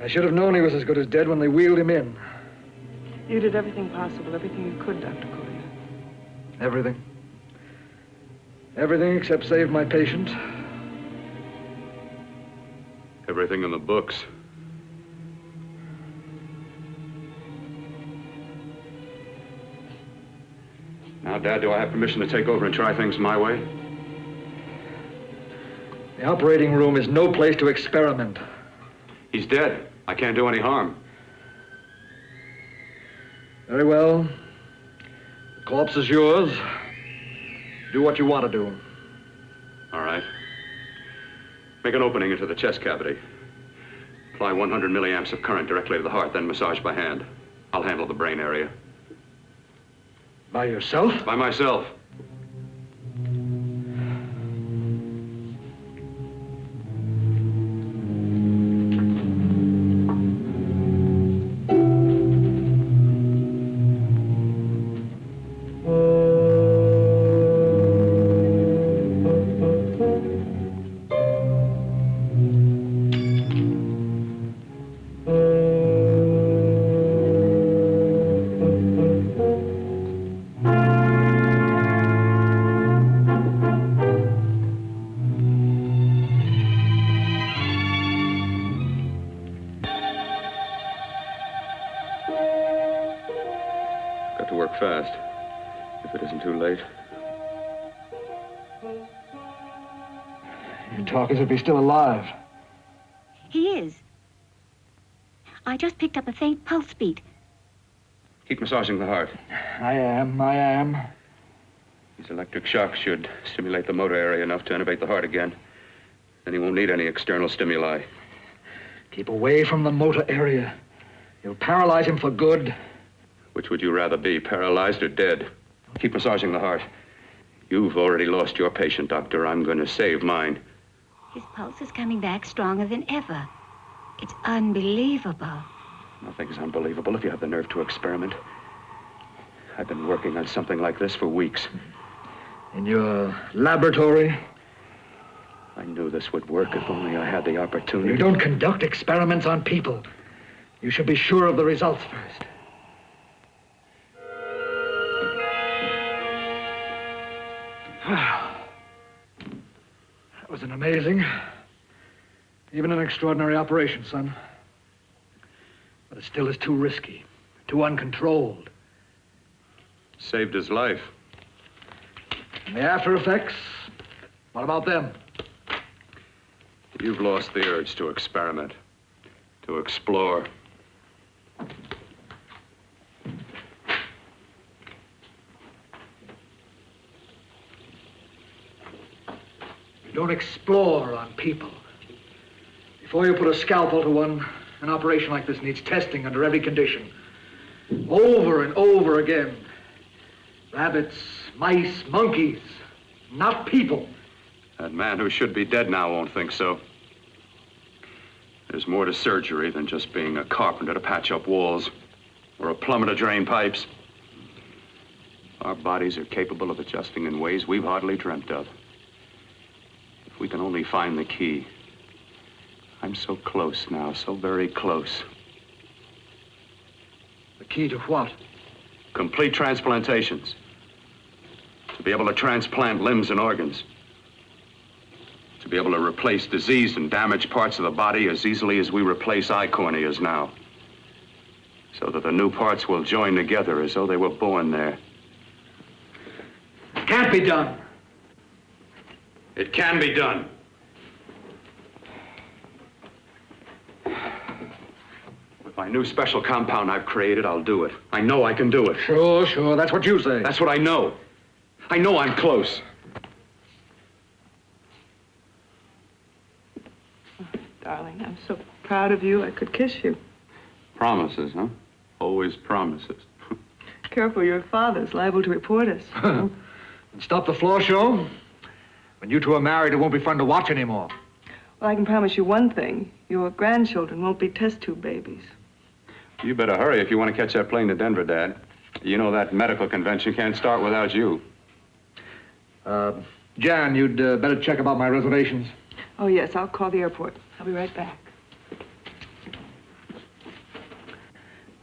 I should have known he was as good as dead when they wheeled him in. You did everything possible, everything you could, Dr. Collier. Everything. Everything except save my patient. Everything in the books. Now, Dad, do I have permission to take over and try things my way? The operating room is no place to experiment. He's dead. I can't do any harm. Very well. The corpse is yours. Do what you want to do. All right. Make an opening into the chest cavity. Apply 100 milliamps of current directly to the heart, then massage by hand. I'll handle the brain area. By yourself? By myself. Got to work fast, if it isn't too late. You talk as if he's still alive. He is. I just picked up a faint pulse beat. Keep massaging the heart. I am. These electric shocks should stimulate the motor area enough to innervate the heart again. Then he won't need any external stimuli. Keep away from the motor area. You'll paralyze him for good. Which would you rather be, paralyzed or dead? Keep massaging the heart. You've already lost your patient, Doctor. I'm going to save mine. His pulse is coming back stronger than ever. It's unbelievable. Nothing's unbelievable if you have the nerve to experiment. I've been working on something like this for weeks. In your laboratory? I knew this would work if only I had the opportunity. You don't conduct experiments on people. You should be sure of the results first. That was an amazing, even an extraordinary operation, son. But it still is too risky, too uncontrolled. Saved his life. And the after effects, what about them? You've lost the urge to experiment, to explore. You don't explore on people. Before you put a scalpel to one, an operation like this needs testing under every condition. Over and over again. Rabbits, mice, monkeys, not people. That man who should be dead now won't think so. There's more to surgery than just being a carpenter to patch up walls or a plumber to drain pipes. Our bodies are capable of adjusting in ways we've hardly dreamt of. If we can only find the key. I'm so close now, so very close. The key to what? Complete transplantations. To be able to transplant limbs and organs. To be able to replace diseased and damaged parts of the body as easily as we replace eye corneas now. So that the new parts will join together as though they were born there. It can't be done. It can be done. With my new special compound I've created, I'll do it. I know I can do it. Sure, that's what you say. That's what I know. I know I'm close. Darling, I'm so proud of you, I could kiss you. Promises, huh? Always promises. Careful, your father's liable to report us. And stop the floor show? When you two are married, it won't be fun to watch anymore. Well, I can promise you one thing. Your grandchildren won't be test tube babies. You better hurry if you want to catch that plane to Denver, Dad. You know that medical convention can't start without you. Jan, you'd better check about my reservations. Oh, yes, I'll call the airport. I'll be right back.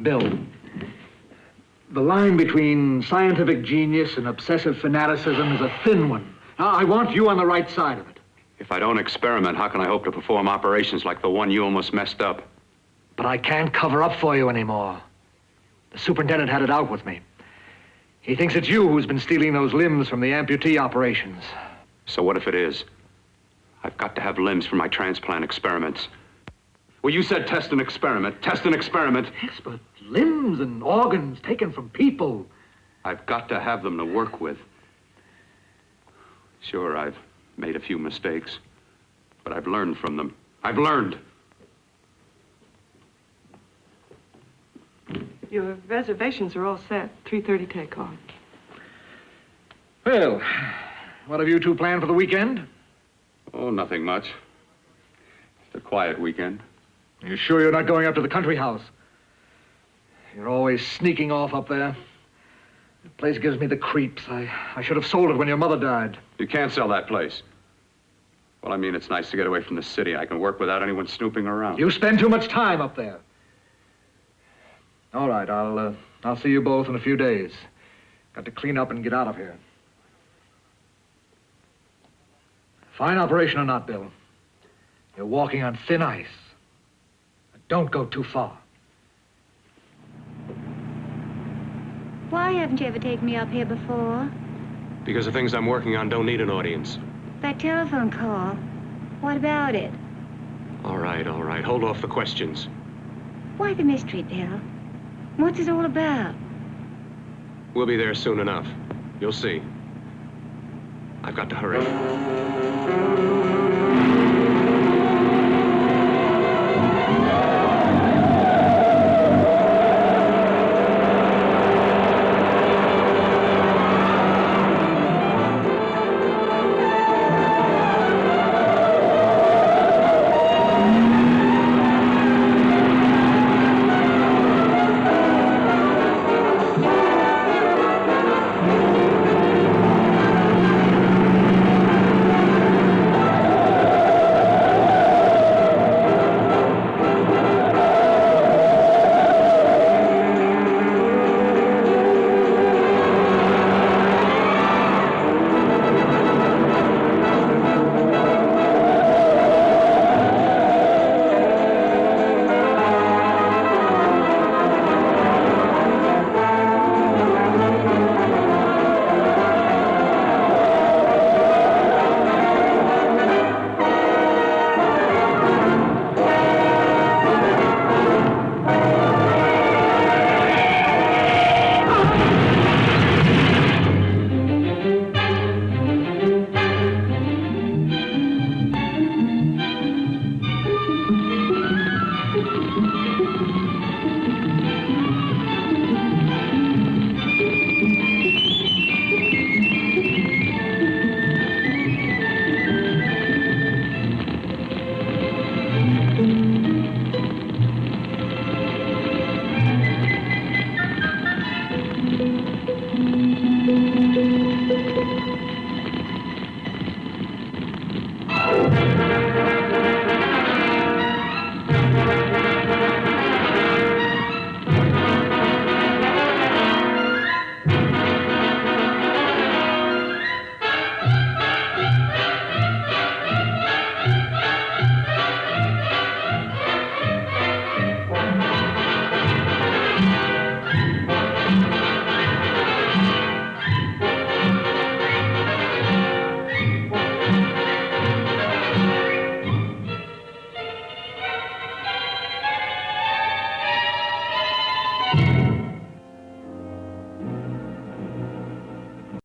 Bill, the line between scientific genius and obsessive fanaticism is a thin one. Now, I want you on the right side of it. If I don't experiment, how can I hope to perform operations like the one you almost messed up? But I can't cover up for you anymore. The superintendent had it out with me. He thinks it's you who's been stealing those limbs from the amputee operations. So what if it is? I've got to have limbs for my transplant experiments. Well, you said test and experiment. Test and experiment. Yes, but limbs and organs taken from people. I've got to have them to work with. Sure, I've made a few mistakes, but I've learned from them. I've learned. Your reservations are all set. 3:30 takeoff. Well, what have you two planned for the weekend? Oh, nothing much. It's a quiet weekend. Are you sure you're not going up to the country house? You're always sneaking off up there. The place gives me the creeps. I should have sold it when your mother died. You can't sell that place. Well, I mean, it's nice to get away from the city. I can work without anyone snooping around. You spend too much time up there. All right, I'll see you both in a few days. Got to clean up and get out of here. Fine operation or not, Bill, you're walking on thin ice. Don't go too far. Why haven't you ever taken me up here before? Because the things I'm working on don't need an audience. That telephone call, what about it? All right. Hold off the questions. Why the mystery, Bill? What's it all about? We'll be there soon enough. You'll see. I've got to hurry.